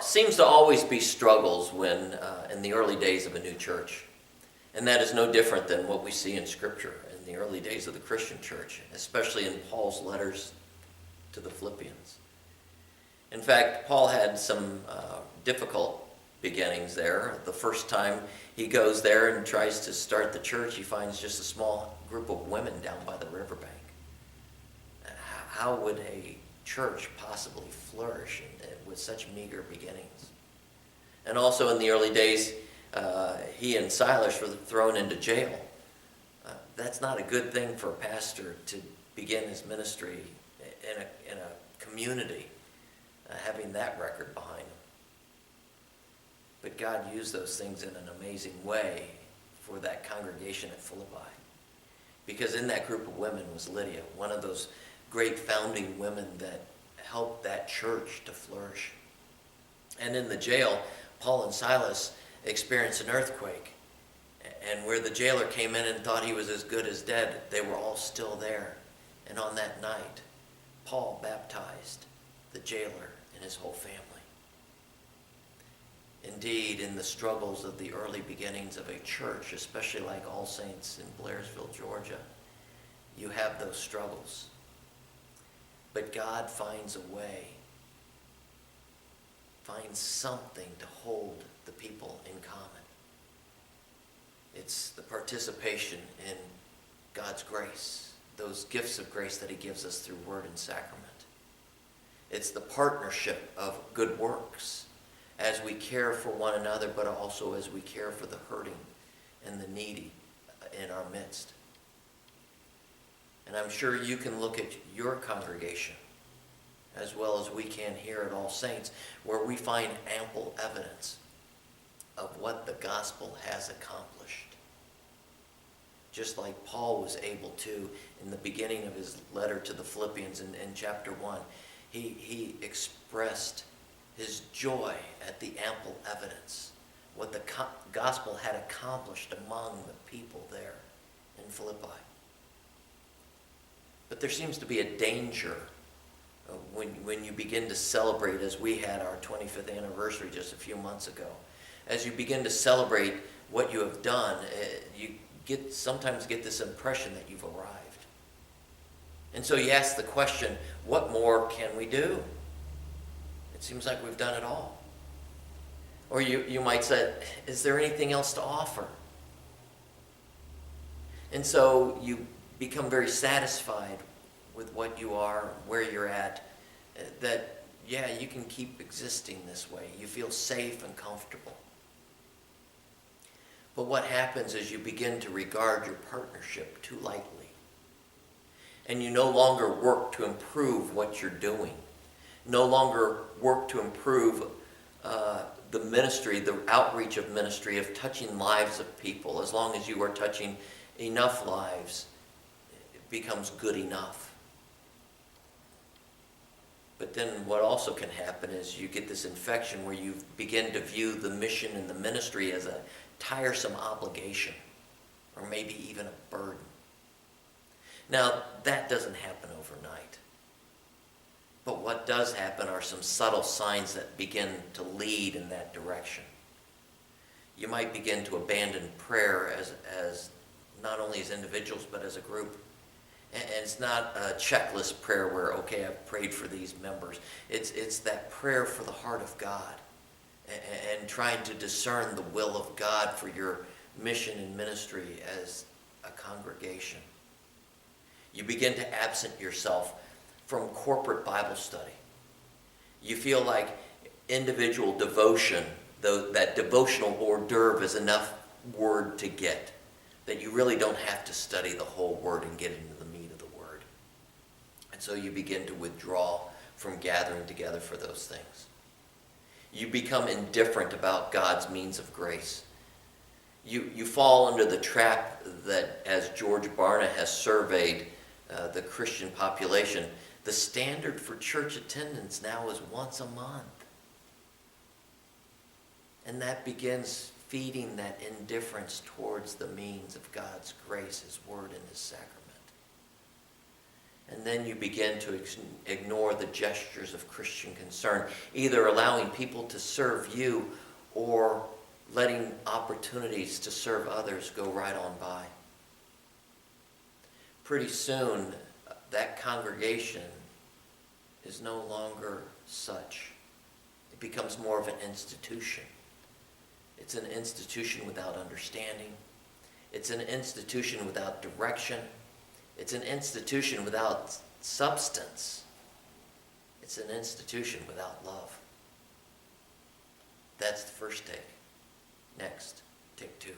Seems to always be struggles when in the early days of a new church. And that is no different than what we see in Scripture in the early days of the Christian church, especially in Paul's letters to the Philippians. In fact, Paul had some difficult beginnings there. The first time he goes there and tries to start the church, he finds just a small group of women down by the riverbank. How would a church possibly flourish with such meager beginnings? And also in the early days, he and Silas were thrown into jail. That's not a good thing for a pastor to begin his ministry in a community, having that record behind him. But God used those things in an amazing way for that congregation at Philippi. Because in that group of women was Lydia, one of those great founding women that helped that church to flourish. And in the jail, Paul and Silas experienced an earthquake. And where the jailer came in and thought he was as good as dead, they were all still there. And on that night, Paul baptized the jailer and his whole family. Indeed, in the struggles of the early beginnings of a church, especially like All Saints in Blairsville, Georgia, you have those struggles. But God finds a way, finds something to hold the people in common. It's the participation in God's grace, those gifts of grace that he gives us through word and sacrament. It's the partnership of good works as we care for one another, but also as we care for the hurting and the needy in our midst. And I'm sure you can look at your congregation, as well as we can here at All Saints, where we find ample evidence of what the gospel has accomplished. Just like Paul was able to in the beginning of his letter to the Philippians in chapter 1, he expressed his joy at the ample evidence, what the gospel had accomplished among the people there in Philippi. But there seems to be a danger when you begin to celebrate, as we had our 25th anniversary just a few months ago. As you begin to celebrate what you have done, you sometimes get this impression that you've arrived. And so you ask the question, what more can we do? It seems like we've done it all. Or you might say, is there anything else to offer? And so you become very satisfied with what you are, where you're at, that, yeah, you can keep existing this way. You feel safe and comfortable. But what happens is you begin to regard your partnership too lightly. And you no longer work to improve what you're doing. No longer work to improve the ministry, the outreach of ministry, of touching lives of people. As long as you are touching enough lives, it becomes good enough. But then what also can happen is you get this infection where you begin to view the mission and the ministry as a tiresome obligation, or maybe even a burden. Now, that doesn't happen overnight. But what does happen are some subtle signs that begin to lead in that direction. You might begin to abandon prayer as not only as individuals, but as a group. And it's not a checklist prayer where, okay, I've prayed for these members. It's that prayer for the heart of God and trying to discern the will of God for your mission and ministry as a congregation. You begin to absent yourself from corporate Bible study. You feel like individual devotion, though that devotional hors d'oeuvre is enough word to get, that you really don't have to study the whole word and get into the meat of the word. And so you begin to withdraw from gathering together for those things. You become indifferent about God's means of grace. You fall under the trap that, as George Barna has surveyed the Christian population, the standard for church attendance now is once a month. And that begins feeding that indifference towards the means of God's grace, His Word, and His sacrament. And then you begin to ignore the gestures of Christian concern, either allowing people to serve you or letting opportunities to serve others go right on by. Pretty soon, that congregation is no longer such. It becomes more of an institution. It's an institution without understanding. It's an institution without direction. It's an institution without substance. It's an institution without love. That's the first take. Next, take two.